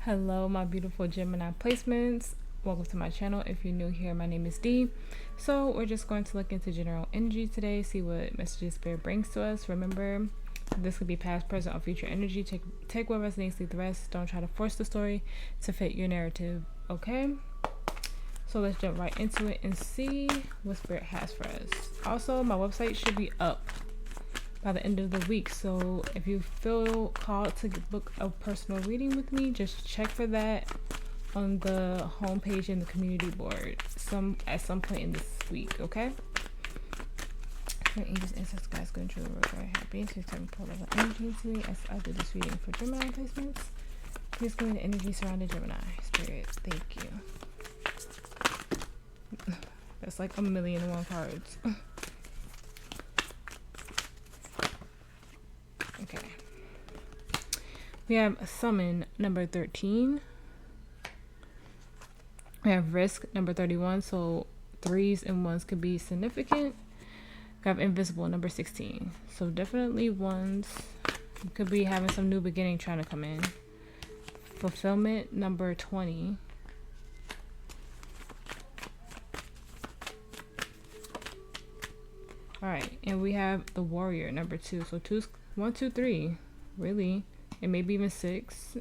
Hello, my beautiful Gemini placements. Welcome to my channel. If you're new here, my name is Dee. So we're just going to look into general energy today, see what messages Spirit brings to us. Remember, this could be past, present, or future energy. Take what resonates, leave the rest. Don't try to force the story to fit your narrative, okay? So let's jump right into it and see what Spirit has for us. Also, my website should be up by the end of the week, so if you feel called to book a personal reading with me, just check for that on the homepage in the community board at some point in this week, okay? Your angels, ancestors, guys, good and true, we're very happy to turn pull level energy to me as I do this reading for Gemini placements. Please give me the energy surrounding Gemini. Spirit, thank you. That's like 1,000,001 cards. Okay. We have summon number 13. We have risk number 31, so 3s and 1s could be significant. We have invisible number 16, so definitely 1s. You could be having some new beginning trying to come in. Fulfillment number 20. Alright, and we have the warrior number 2, so 2's 1, 2, 3, really, and maybe even 6.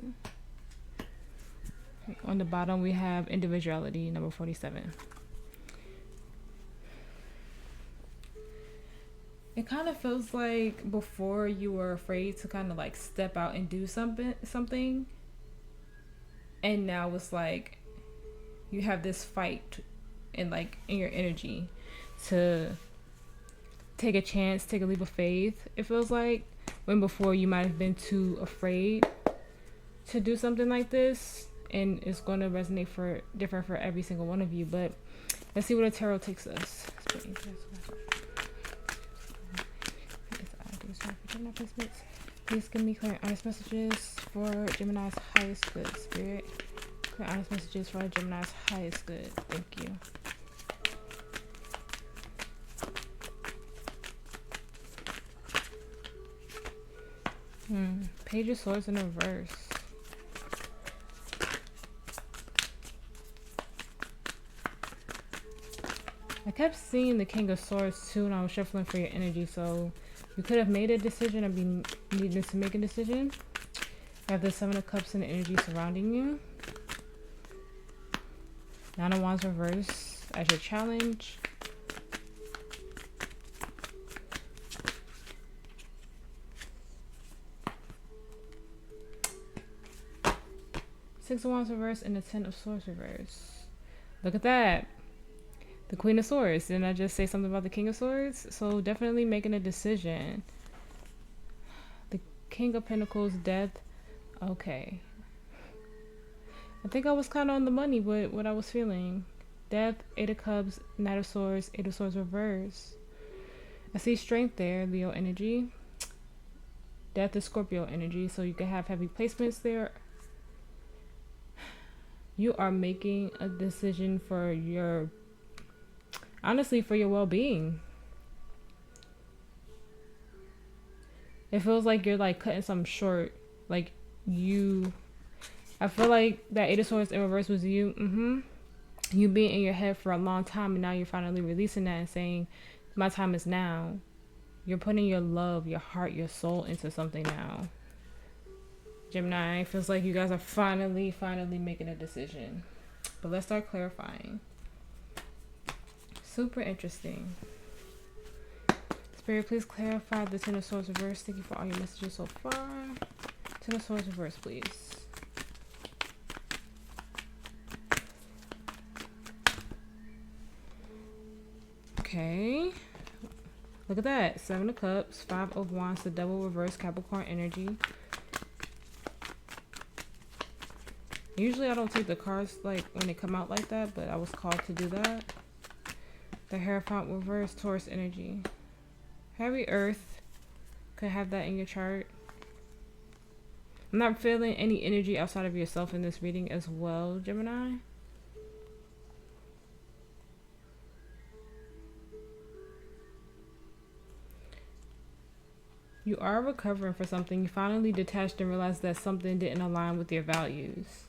On the bottom we have individuality number 47. It kind of feels like before you were afraid to kind of like step out and do something, and now it's like you have this fight and like in your energy to take a chance, take a leap of faith. It feels like when before you might have been too afraid to do something like this, and it's going to resonate different for every single one of you. But let's see where the tarot takes us. Please give me clear and honest messages for Gemini's highest good. Spirit, clear and honest messages for Gemini's highest good. Thank you. Page of Swords in reverse. I kept seeing the King of Swords too when I was shuffling for your energy, so you could have made a decision or be needing to make a decision. You have the 7 of Cups and the energy surrounding you. 9 of Wands reverse as your challenge. Six of Wands reverse and the 10 of Swords reverse. Look at that. The Queen of Swords. Didn't I just say something about the King of Swords? So definitely making a decision. The King of Pentacles, death. Okay. I think I was kind of on the money with what I was feeling. Death, 8 of Cups, Knight of Swords, 8 of Swords reverse. I see strength there, Leo energy. Death is Scorpio energy, so you can have heavy placements there. You are making a decision for your, honestly, for your well-being. It feels like you're like cutting something short. Like I feel like that 8 of Swords in reverse was you. You being in your head for a long time, and now you're finally releasing that and saying, my time is now. You're putting your love, your heart, your soul into something now. Gemini, it feels like you guys are finally making a decision. But let's start clarifying. Super interesting. Spirit, please clarify the 10 of Swords reverse. Thank you for all your messages so far. 10 of Swords reverse, please. Okay. Look at that. 7 of Cups, 5 of Wands, the Devil reverse, Capricorn energy. Usually I don't take the cards like when they come out like that, but I was called to do that. The Hierophant reverse, Taurus energy. Heavy Earth could have that in your chart. I'm not feeling any energy outside of yourself in this reading as well, Gemini. You are recovering for something. You finally detached and realized that something didn't align with your values.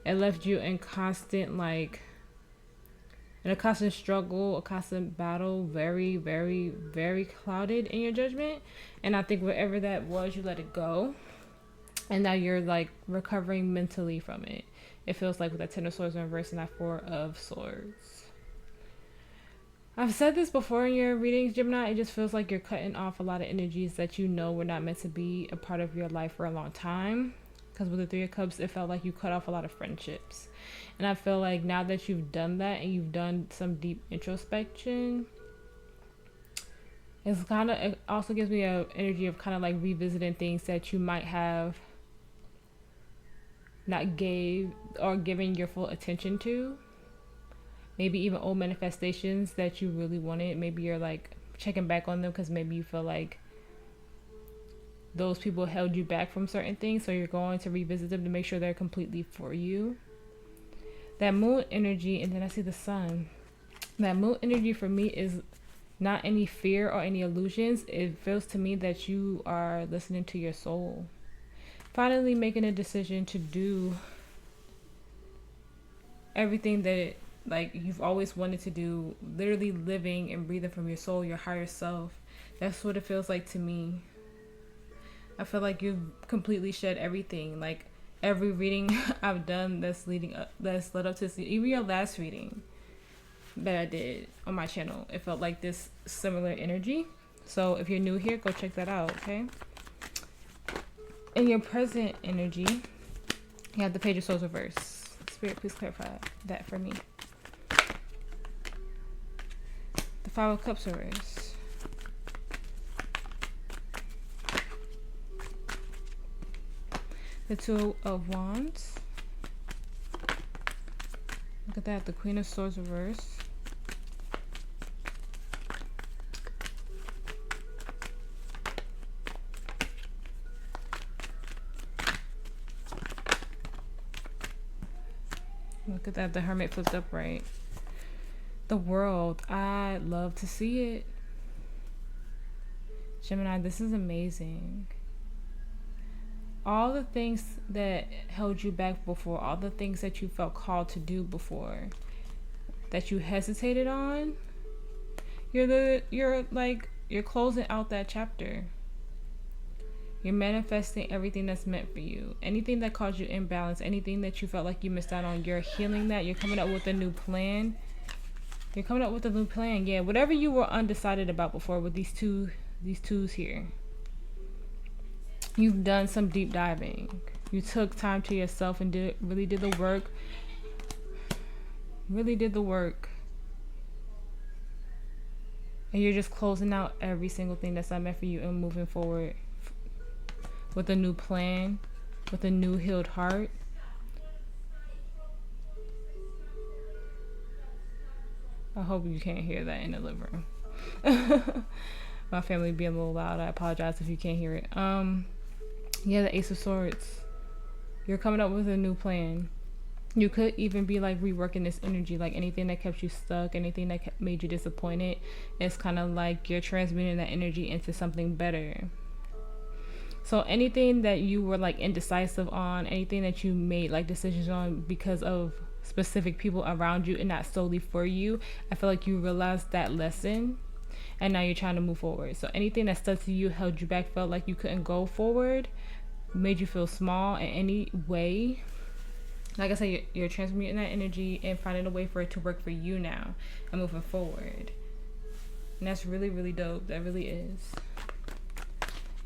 It left you in constant, like, in a constant struggle, a constant battle, very, very, very clouded in your judgment. And I think whatever that was, you let it go. And now you're like recovering mentally from it. It feels like with that Ten of Swords in reverse and that Four of Swords. I've said this before in your readings, Gemini. It just feels like you're cutting off a lot of energies that you know were not meant to be a part of your life for a long time. Because with the Three of Cups, it felt like you cut off a lot of friendships. And I feel like now that you've done that and you've done some deep introspection, it also gives me a energy of kind of like revisiting things that you might have not gave or given your full attention to. Maybe even old manifestations that you really wanted. Maybe you're like checking back on them because maybe you feel like those people held you back from certain things, so you're going to revisit them to make sure they're completely for you. That moon energy, and then I see the sun. That moon energy for me is not any fear or any illusions. It feels to me that you are listening to your soul. Finally making a decision to do everything that like you've always wanted to do, literally living and breathing from your soul, your higher self. That's what it feels like to me. I feel like you've completely shed everything. Like every reading I've done that's led up to this, even your last reading that I did on my channel, it felt like this similar energy. So if you're new here, go check that out, okay? In your present energy, you have the Page of Swords reverse. Spirit, please clarify that for me. The Five of Cups reverse. The Two of Wands. Look at that, the Queen of Swords reverse. Look at that, the Hermit flipped upright. The World, I love to see it. Gemini, this is amazing. All the things that held you back before, all the things that you felt called to do before, that you hesitated on, you're closing out that chapter. You're manifesting everything that's meant for you. Anything that caused you imbalance, anything that you felt like you missed out on, you're healing that. You're coming up with a new plan. You're coming up with a new plan. Yeah, whatever you were undecided about before with these twos here. You've done some deep diving. You took time to yourself and really did the work. Really did the work. And you're just closing out every single thing that's not meant for you and moving forward with a new plan, with a new healed heart. I hope you can't hear that in the living room. My family being a little loud. I apologize if you can't hear it. Yeah, the Ace of Swords. You're coming up with a new plan. You could even be like reworking this energy, like anything that kept you stuck, anything that made you disappointed. It's kind of like you're transmuting that energy into something better. So anything that you were like indecisive on, anything that you made like decisions on because of specific people around you and not solely for you, I feel like you realized that lesson and now you're trying to move forward. So anything that stuck to you, held you back, felt like you couldn't go forward, made you feel small in any way, like I said, you're transmuting that energy and finding a way for it to work for you now and moving forward. And that's really, really dope. That really is.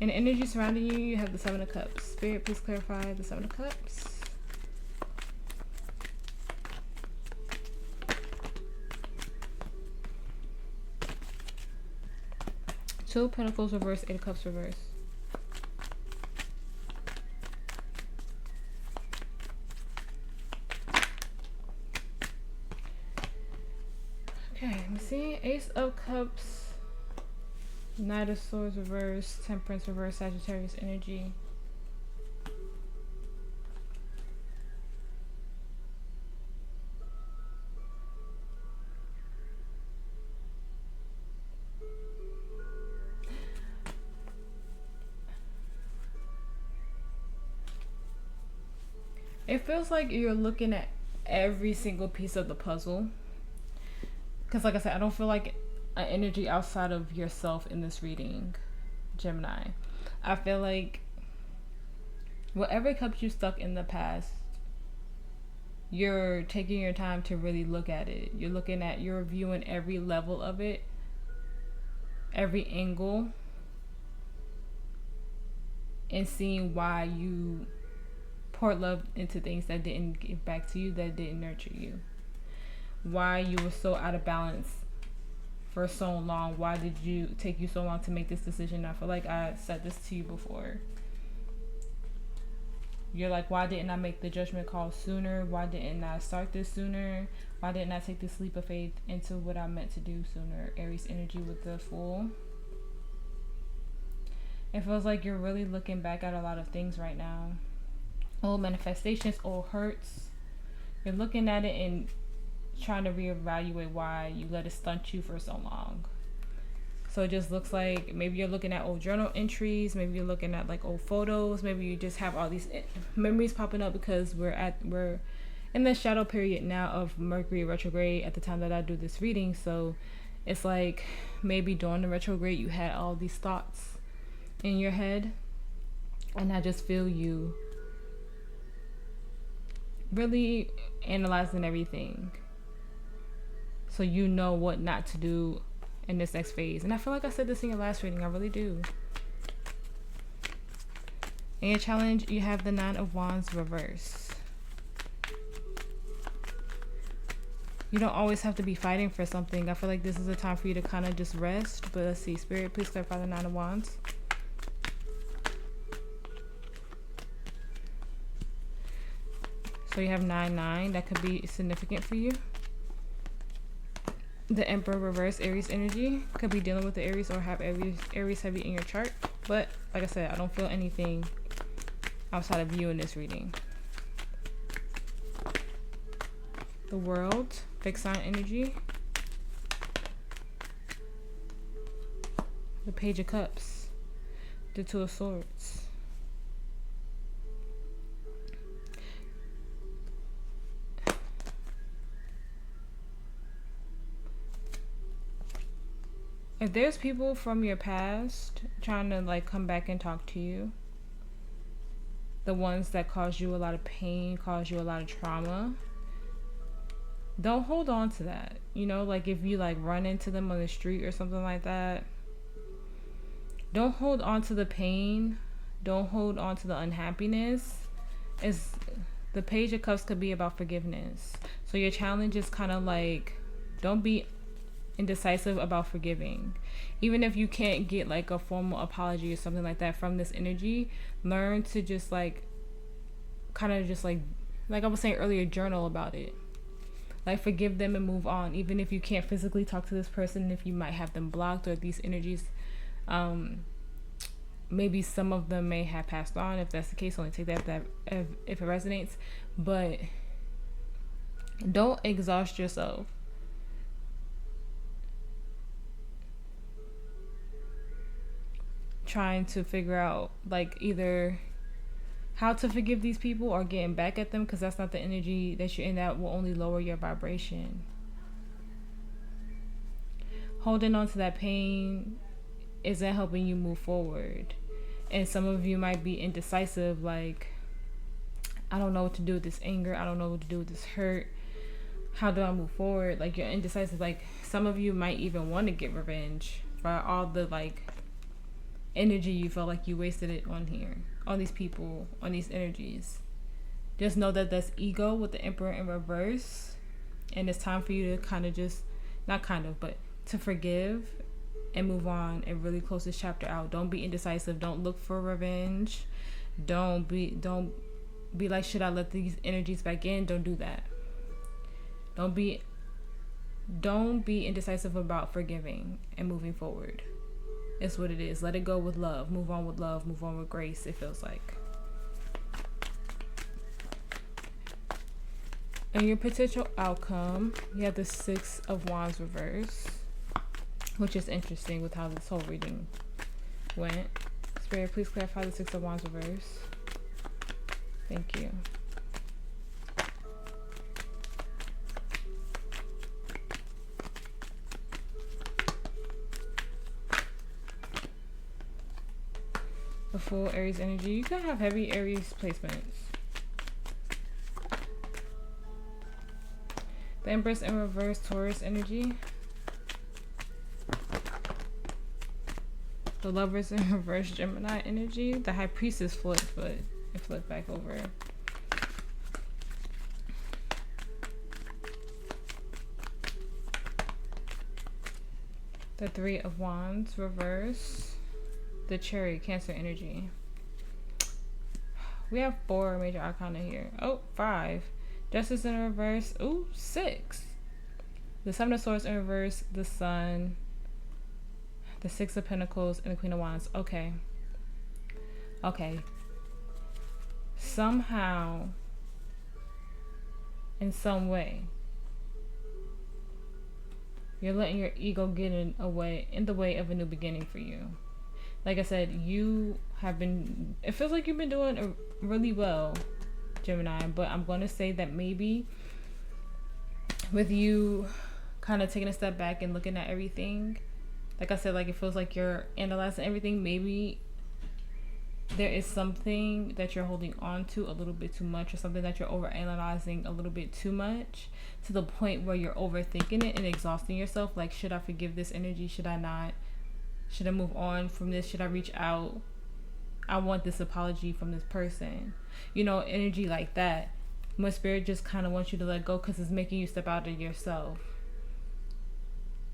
And the energy surrounding you, you have the Seven of Cups. Spirit, please clarify the Seven of Cups. Two of Pentacles reverse, Eight of Cups reverse. Okay, I'm seeing Ace of Cups, Knight of Swords reverse, Temperance reverse, Sagittarius energy. It feels like you're looking at every single piece of the puzzle. Because like I said, I don't feel like an energy outside of yourself in this reading, Gemini. I feel like whatever kept you stuck in the past, you're taking your time to really look at it. You're reviewing every level of it, every angle, and seeing why you poured love into things that didn't give back to you, that didn't nurture you. Why you were so out of balance for so long. Why did you take you so long to make this decision? I feel like I said this to you before. You're like, why didn't I make the judgment call sooner? Why didn't I start this sooner? Why didn't I take this leap of faith into what I meant to do sooner? Aries energy with the Fool. It feels like you're really looking back at a lot of things right now. Old manifestations, old hurts. You're looking at it and trying to reevaluate why you let it stunt you for so long. So it just looks like maybe you're looking at old journal entries, maybe you're looking at like old photos, maybe you just have all these memories popping up because we're in the shadow period now of Mercury retrograde at the time that I do this reading. So it's like maybe during the retrograde you had all these thoughts in your head, and I just feel you really analyzing everything so you know what not to do in this next phase. And I feel like I said this in your last reading. I really do. In your challenge, you have the 9 of Wands reverse. You don't always have to be fighting for something. I feel like this is a time for you to kind of just rest. But let's see. Spirit, please clarify the 9 of Wands. So you have 9-9. That could be significant for you. The Emperor reverse, Aries energy. Could be dealing with the Aries or have Aries heavy in your chart. But like I said, I don't feel anything outside of you in this reading. The World, fixed sign energy. The Page of Cups. The Two of Swords. If there's people from your past trying to like come back and talk to you, the ones that caused you a lot of pain, caused you a lot of trauma, don't hold on to that. You know, like if you like run into them on the street or something like that, don't hold on to the pain. Don't hold on to the unhappiness. The Page of Cups could be about forgiveness. So your challenge is kind of like, don't be indecisive about forgiving. Even if you can't get like a formal apology or something like that from this energy, learn to just like kind of just like I was saying earlier, journal about it. Like forgive them and move on. Even if you can't physically talk to this person, if you might have them blocked or these energies, maybe some of them may have passed on. If that's the case, only take that if it resonates. But don't exhaust yourself trying to figure out like either how to forgive these people or getting back at them, because that's not the energy that you're in. That will only lower your vibration. Holding on to that pain isn't helping you move forward. And some of you might be indecisive, like, I don't know what to do with this anger, I don't know what to do with this hurt, how do I move forward? Like you're indecisive. Like some of you might even want to get revenge for all the like energy you felt like you wasted it on here, on these people, on these energies. Just know that that's ego with the Emperor in reverse, and it's time for you to kind of just, not kind of, but to forgive and move on and really close this chapter out. Don't be indecisive. Don't look for revenge. Don't be like, should I let these energies back in? Don't do that. Don't be indecisive about forgiving and moving forward. It's what it is. Let it go with love. Move on with love. Move on with grace, it feels like. And your potential outcome, you have the 6 of Wands reverse, which is interesting with how this whole reading went. Spirit, please clarify the 6 of Wands reverse. Thank you. The full Aries energy. You can have heavy Aries placements. The Empress in reverse, Taurus energy. The Lovers in reverse, Gemini energy. The High Priestess flipped, but it flipped back over. The Three of Wands reverse. The Chariot, Cancer energy. We have 4 major arcana here. Oh, 5. Justice in reverse. Ooh, 6. The Seven of Swords in reverse. The Sun. The Six of Pentacles and the Queen of Wands. Okay. Okay. Somehow, in some way, you're letting your ego get in the way of a new beginning for you. Like I said, you have been, it feels like you've been doing really well, Gemini, but I'm going to say that maybe with you kind of taking a step back and looking at everything, like I said, like it feels like you're analyzing everything. Maybe there is something that you're holding on to a little bit too much, or something that you're overanalyzing a little bit too much, to the point where you're overthinking it and exhausting yourself. Like, should I forgive this energy? Should I not? Should I move on from this? Should I reach out? I want this apology from this person. You know, energy like that. My spirit just kind of wants you to let go because it's making you step out of yourself.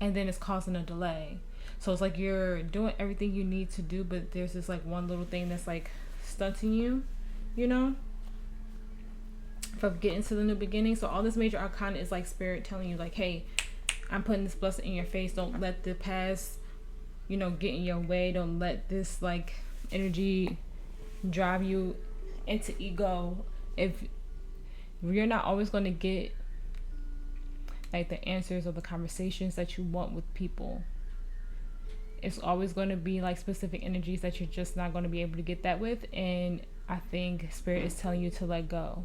And then it's causing a delay. So it's like you're doing everything you need to do, but there's this like one little thing that's like stunting you, you know, from getting to the new beginning. So all this major arcana is like spirit telling you like, hey, I'm putting this blessing in your face. Don't let the past, you know, get in your way. Don't let this like energy drive you into ego. If you're not always going to get like the answers or the conversations that you want with people, it's always going to be like specific energies that you're just not going to be able to get that with. And I think spirit is telling you to let go.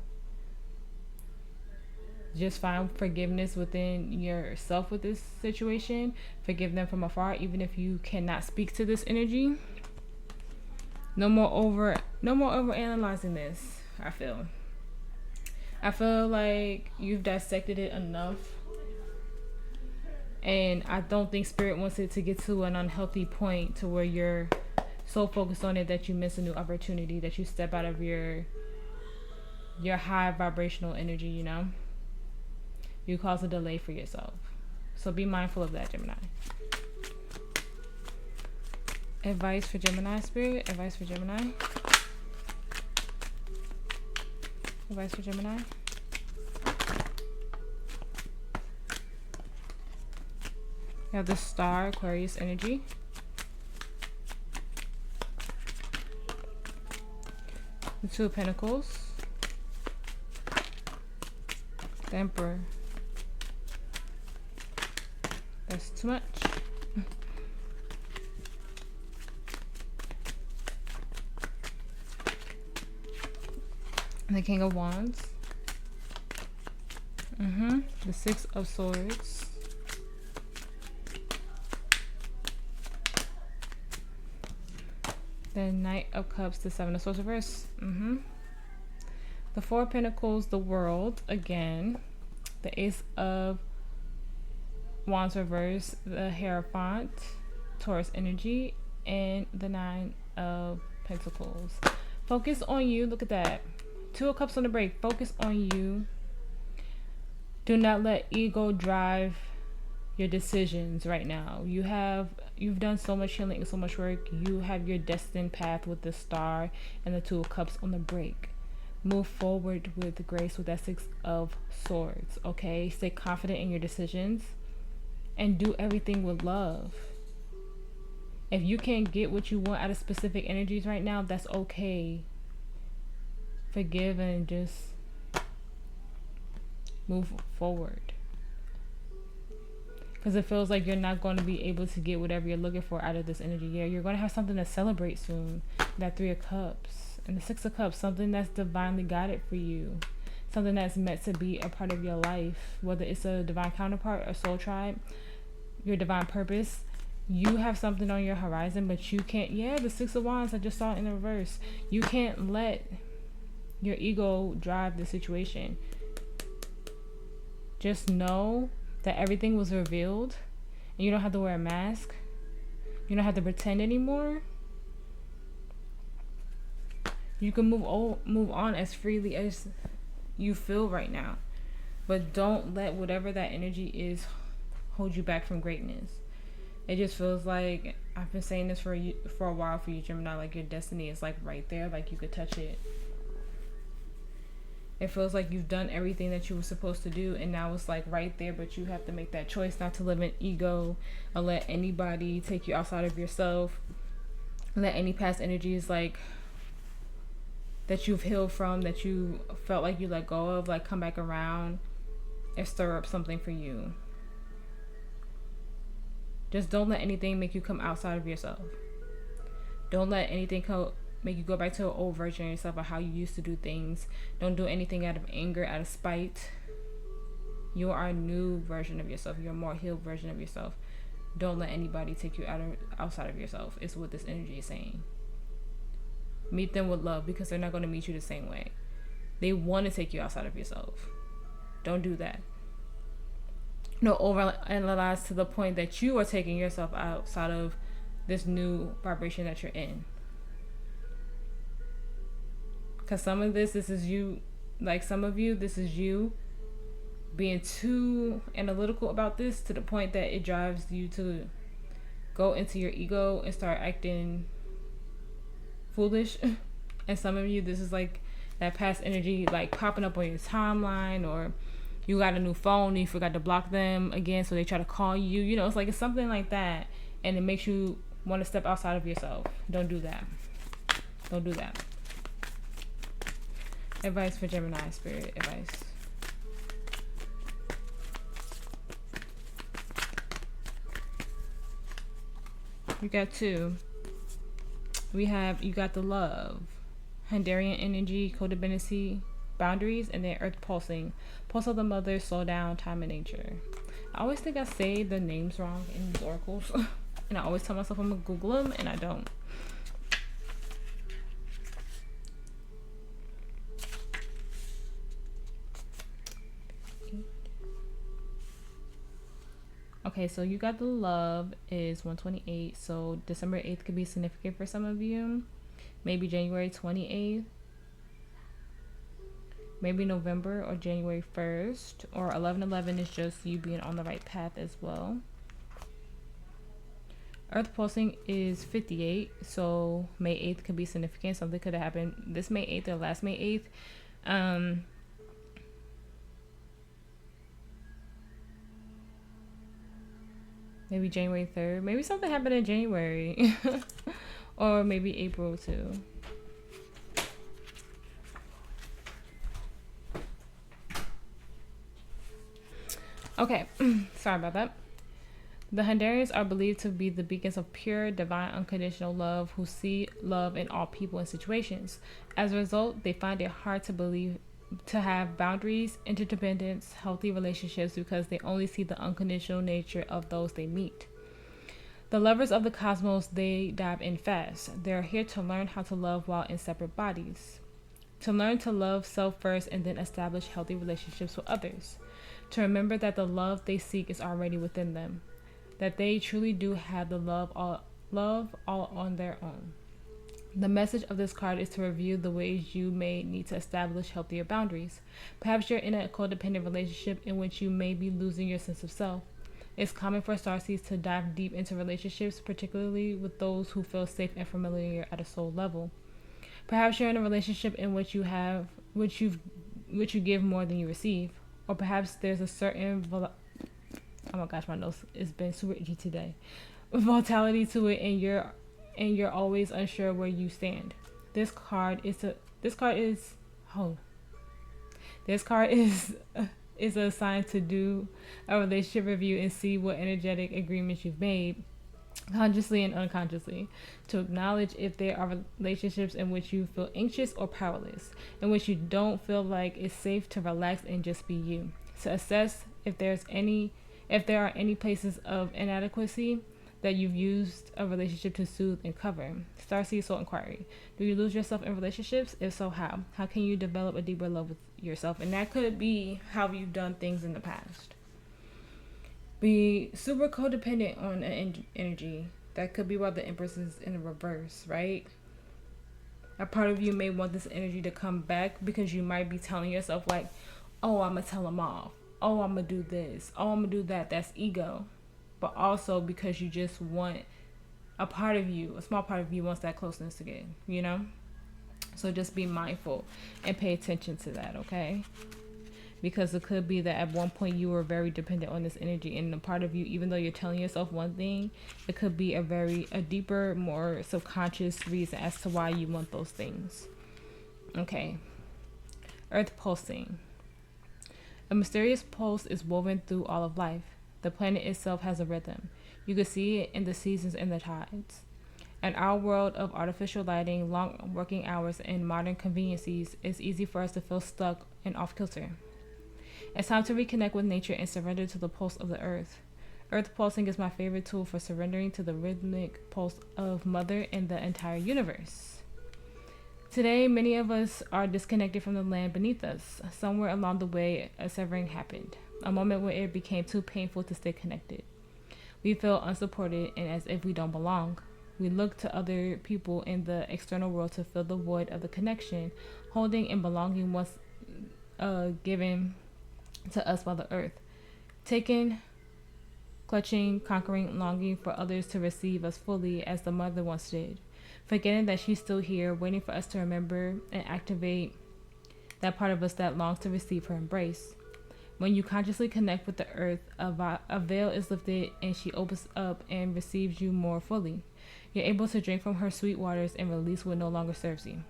Just find forgiveness within yourself with this situation. Forgive them from afar, even if you cannot speak to this energy. No more over analyzing this. I feel like you've dissected it enough, and I don't think spirit wants it to get to an unhealthy point to where you're so focused on it that you miss a new opportunity, that you step out of your high vibrational energy, you know. You cause a delay for yourself. So be mindful of that, Gemini. Advice for Gemini, spirit. Advice for Gemini. Advice for Gemini. You have the Star, Aquarius energy. The Two of Pentacles. The Emperor. That's too much. The King of Wands. The Six of Swords. The Knight of Cups, the Seven of Swords reverse. The Four of Pentacles, the World again. The Ace of Wands reverse, the Hierophant, Taurus energy, and the Nine of Pentacles. Focus on you. Look at that. Two of Cups on the break. Focus on you. Do not let ego drive your decisions right now. You've done so much healing and so much work. You have your destined path with the Star and the Two of Cups on the break. Move forward with grace with that Six of Swords. Okay, stay confident in your decisions and do everything with love. If you can't get what you want out of specific energies right now, that's okay. Forgive and just move forward. Because it feels like you're not going to be able to get whatever you're looking for out of this energy. Yeah, you're going to have something to celebrate soon. That Three of Cups and the Six of Cups. Something that's divinely guided for you. Something that's meant to be a part of your life. Whether it's a divine counterpart or soul tribe. Your divine purpose. you have something on your horizon, but you can't. Yeah, the Six of Wands, I just saw it in the reverse. You can't let your ego drive the situation. Just know that everything was revealed, and you don't have to wear a mask. You don't have to pretend anymore. You can move on as freely as you feel right now, but don't let whatever that energy is hold you back from greatness. It just feels like, I've been saying this for a while for you, Gemini, like your destiny is like right there, like you could touch it. It feels like you've done everything that you were supposed to do, and now it's like right there, but you have to make that choice not to live in ego or let anybody take you outside of yourself. Let any past energies like that you've healed from, that you felt like you let go of, like come back around and stir up something for you. Just don't let anything make you come outside of yourself. Don't let anything make you go back to an old version of yourself, or how you used to do things. Don't do anything out of anger, out of spite. You are a new version of yourself. You're a more healed version of yourself. Don't let anybody take you outside of yourself, is what this energy is saying. Meet them with love, because they're not going to meet you the same way. They want to take you outside of yourself. Don't do that. No, overanalyze to the point that you are taking yourself outside of this new vibration that you're in. Because some of this is you, like some of you, this is you being too analytical about this to the point that it drives you to go into your ego and start acting foolish. And some of you, this is like that past energy like popping up on your timeline, or you got a new phone and you forgot to block them again, so they try to call you. You know, it's like it's something like that, and it makes you want to step outside of yourself. Don't do that. Don't do that. Advice for Gemini, spirit advice. You got two. You got the love, Hungarian energy, codependency, boundaries, and then earth pulsing. Pulse of the mother, slow down, time and nature. I always think I say the names wrong in these oracles. And I always tell myself I'm gonna Google them, and I don't. Okay, so you got the love is 128. So December 8th could be significant for some of you. Maybe January 28th. Maybe November or January 1st. Or 11/11 is just you being on the right path as well. Earth pulsing is 58. So May 8th could be significant. Something could have happened this May 8th or last May 8th. Maybe January 3rd. Maybe something happened in January. Or maybe April too. Okay, sorry about that. The Hungarians are believed to be the beacons of pure, divine, unconditional love who see love in all people and situations. As a result, they find it hard to have boundaries, interdependence, healthy relationships, because they only see the unconditional nature of those they meet. The lovers of the cosmos, they dive in fast. They're here to learn how to love while in separate bodies. To learn to love self first and then establish healthy relationships with others. To remember that the love they seek is already within them. That they truly do have the love all on their own. The message of this card is to review the ways you may need to establish healthier boundaries. Perhaps you're in a codependent relationship in which you may be losing your sense of self. It's common for Starseeds to dive deep into relationships, particularly with those who feel safe and familiar at a soul level. Perhaps you're in a relationship in which you give more than you receive, or perhaps there's a certain oh my gosh, my nose has been super itchy today. Volatility to it, and you're always unsure where you stand. This card is a sign to do a relationship review and see what energetic agreements you've made, consciously and unconsciously, to acknowledge if there are relationships in which you feel anxious or powerless, in which you don't feel like it's safe to relax and just be you, to assess if there are any places of inadequacy that you've used a relationship to soothe and cover. Starseed Soul Inquiry. Do you lose yourself in relationships? If so, how? How can you develop a deeper love with yourself? And that could be how you've done things in the past. Be super codependent on an energy. That could be why the Empress is in the reverse, right? A part of you may want this energy to come back because you might be telling yourself like, oh, I'm going to tell him off. Oh, I'm going to do this. Oh, I'm going to do that. That's ego. But also because you just want a part of you, a small part of you wants that closeness again, you know? So just be mindful and pay attention to that, okay? Because it could be that at one point you were very dependent on this energy, and a part of you, even though you're telling yourself one thing, it could be a deeper, more subconscious reason as to why you want those things. Okay. Earth pulsing. A mysterious pulse is woven through all of life. The planet itself has a rhythm. You can see it in the seasons and the tides. In our world of artificial lighting, long working hours, and modern conveniences, it's easy for us to feel stuck and off kilter. It's time to reconnect with nature and surrender to the pulse of the earth. Earth pulsing is my favorite tool for surrendering to the rhythmic pulse of Mother and the entire universe. Today, many of us are disconnected from the land beneath us. Somewhere along the way, a severing happened, a moment where it became too painful to stay connected. We feel unsupported and as if we don't belong. We look to other people in the external world to fill the void of the connection, holding and belonging once given to us by the earth. Taken, clutching, conquering, longing for others to receive us fully as the mother once did. Forgetting that she's still here, waiting for us to remember and activate that part of us that longs to receive her embrace. When you consciously connect with the earth, a veil is lifted and she opens up and receives you more fully. You're able to drink from her sweet waters and release what no longer serves you.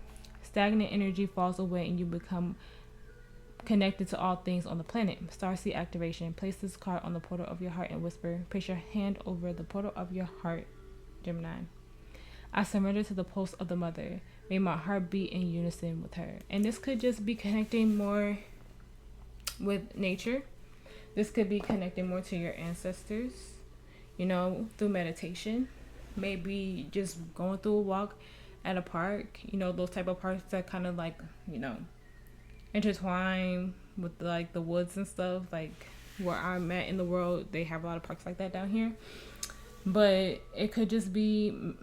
Stagnant energy falls away and you become connected to all things on the planet. Starseed activation. Place this card on the portal of your heart and whisper. Place your hand over the portal of your heart, Gemini. I surrender to the pulse of the mother. May my heart beat in unison with her. And this could just be connecting more with nature. This could be connecting more to your ancestors, you know, through meditation. Maybe just going through a walk at a park, you know, those type of parks that kind of like, you know, intertwine with like the woods and stuff. Like where I'm at in the world, they have a lot of parks like that down here. But it could just be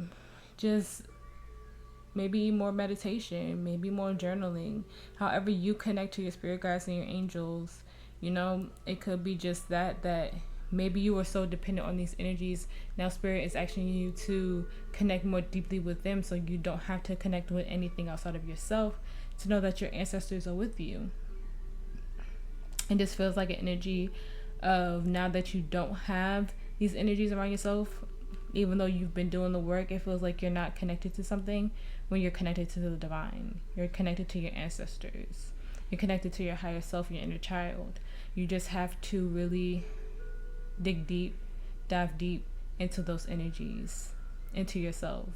maybe more meditation, maybe more journaling. However you connect to your spirit guides and your angels, you know, it could be just that maybe you were so dependent on these energies. Now spirit is asking you to connect more deeply with them so you don't have to connect with anything outside of yourself, to know that your ancestors are with you. And this feels like an energy of now that you don't have these energies around yourself, even though you've been doing the work, it feels like you're not connected to something when you're connected to the divine. You're connected to your ancestors. You're connected to your higher self, your inner child. You just have to really dig deep, dive deep into those energies, into yourself.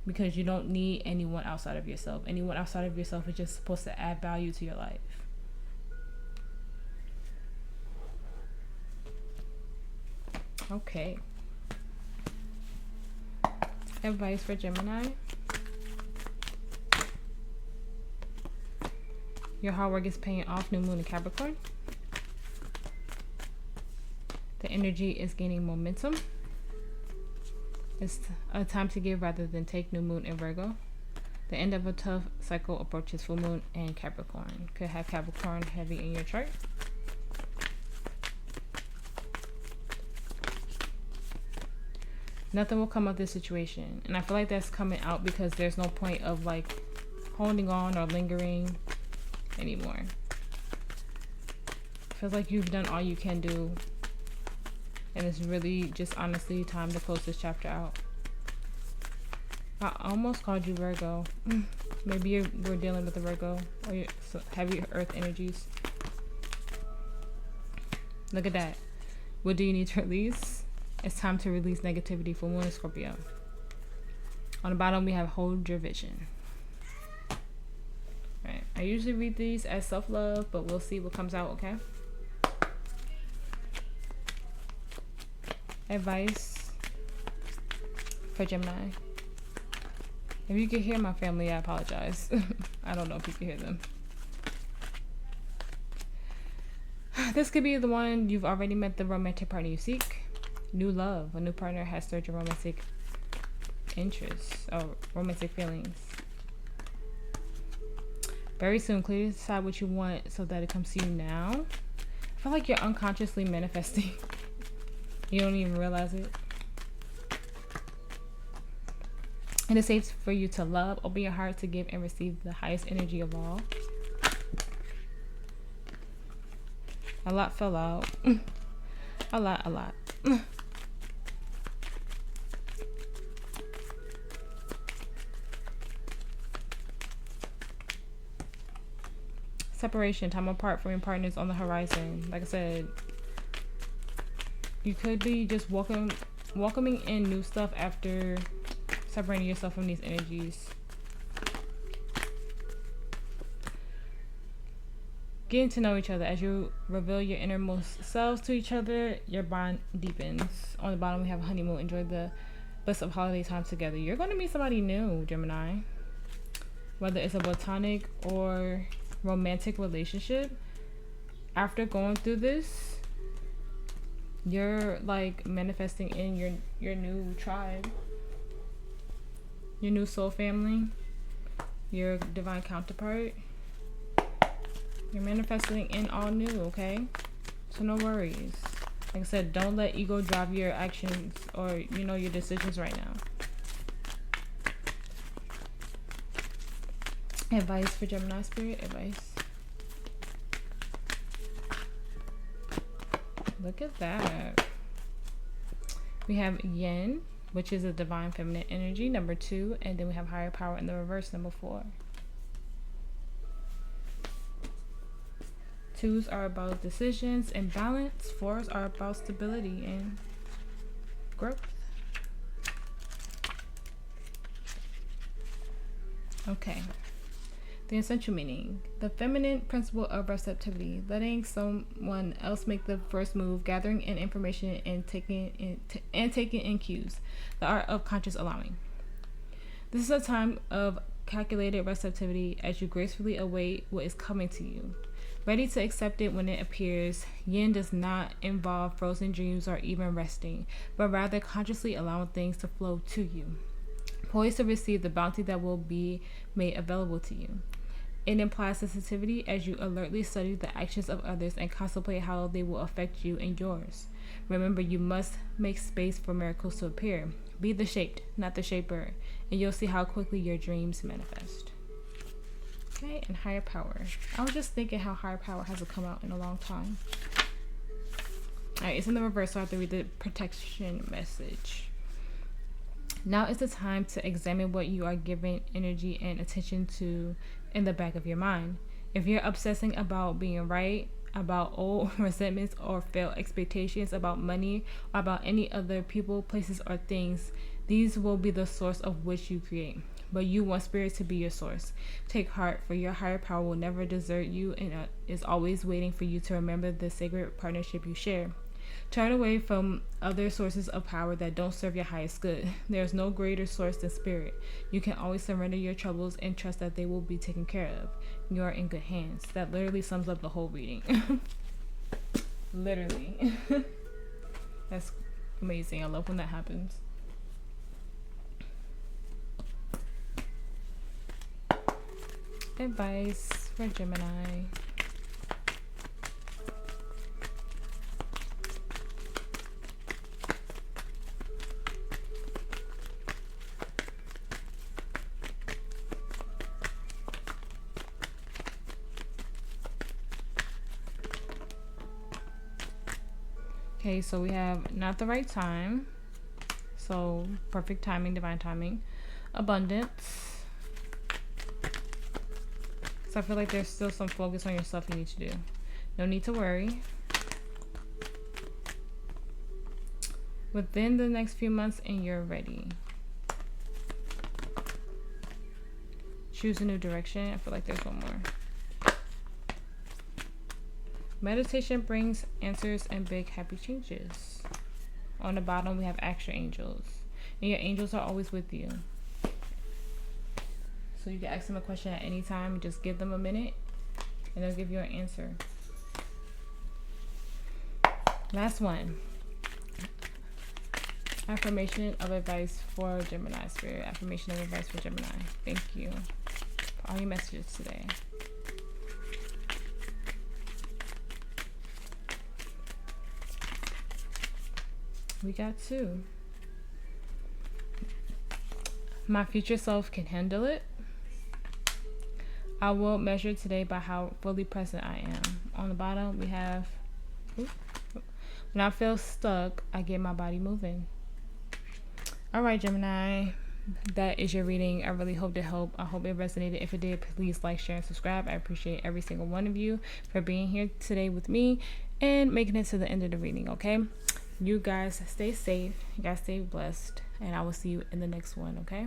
Because you don't need anyone outside of yourself. Anyone outside of yourself is just supposed to add value to your life. Okay. Advice for Gemini. Your hard work is paying off, new moon in Capricorn. The energy is gaining momentum. It's a time to give rather than take, new moon in Virgo. The end of a tough cycle approaches, full moon in Capricorn. Could have Capricorn heavy in your chart. Nothing will come of this situation. And I feel like that's coming out because there's no point of like holding on or lingering anymore. Feels like you've done all you can do. And it's really just honestly time to close this chapter out. I almost called you Virgo. Maybe we're dealing with the Virgo or your heavy earth energies. Look at that. What do you need to release? It's time to release negativity for Moon and Scorpio. On the bottom, we have hold your vision. Right. I usually read these as self-love, but we'll see what comes out, okay? Advice for Gemini. If you can hear my family, I apologize. I don't know if you can hear them. This could be the one you've already met, the romantic partner you seek. New love. A new partner has stirred your romantic interests or romantic feelings. Very soon, clearly decide what you want so that it comes to you now. I feel like you're unconsciously manifesting. You don't even realize it. It is safe for you to love. Open your heart to give and receive the highest energy of all. A lot fell out. A lot. Separation, time apart from your partners on the horizon. Like I said, you could be just welcoming in new stuff after separating yourself from these energies. Getting to know each other. As you reveal your innermost selves to each other, your bond deepens. On the bottom, we have honeymoon. Enjoy the bliss of holiday time together. You're going to meet somebody new, Gemini. Whether it's a platonic or romantic relationship. After going through this, you're like manifesting in your new tribe. Your new soul family. Your divine counterpart. You're manifesting in all new, okay? So no worries. Like I said, don't let ego drive your actions or, you know, your decisions right now. Advice for Gemini spirit, advice. Look at that. We have Yin, which is a divine feminine energy, number 2. And then we have higher power in the reverse, number 4. 2s are about decisions and balance. 4s are about stability and growth. Okay. The essential meaning. The feminine principle of receptivity. Letting someone else make the first move. Gathering in information and taking in cues. The art of conscious allowing. This is a time of calculated receptivity as you gracefully await what is coming to you. Ready to accept it when it appears. Yin does not involve frozen dreams or even resting, but rather consciously allowing things to flow to you. Poised to receive the bounty that will be made available to you. It implies sensitivity as you alertly study the actions of others and contemplate how they will affect you and yours. Remember, you must make space for miracles to appear. Be the shaped, not the shaper, and you'll see how quickly your dreams manifest. Okay, and higher power. I was just thinking how higher power hasn't come out in a long time. Alright, it's in the reverse, so I have to read the protection message. Now is the time to examine what you are giving energy and attention to in the back of your mind. If you're obsessing about being right, about old resentments or failed expectations, about money, or about any other people, places, or things, these will be the source of which you create. But you want spirit to be your source. Take heart, for your higher power will never desert you and is always waiting for you to remember the sacred partnership you share. Turn away from other sources of power that don't serve your highest good. There is no greater source than spirit. You can always surrender your troubles and trust that they will be taken care of. You are in good hands. That literally sums up the whole reading. Literally. That's amazing. I love when that happens. Advice for Gemini. Okay, so we have not the right time. So perfect timing, divine timing. Abundance. So I feel like there's still some focus on yourself you need to do. No need to worry. Within the next few months and you're ready. Choose a new direction. I feel like there's one more. Meditation brings answers and big happy changes. On the bottom we have extra angels. And your angels are always with you. So you can ask them a question at any time. Just give them a minute and they'll give you an answer. Last one. Affirmation of advice for Gemini, Spirit. Affirmation of advice for Gemini. Thank you for all your messages today. We got 2. My future self can handle it. I will measure today by how fully present I am. On the bottom, we have, when I feel stuck, I get my body moving. All right, Gemini, that is your reading. I really hope to help. I hope it resonated. If it did, please like, share, and subscribe. I appreciate every single one of you for being here today with me and making it to the end of the reading, okay? You guys stay safe. You guys stay blessed. And I will see you in the next one, okay?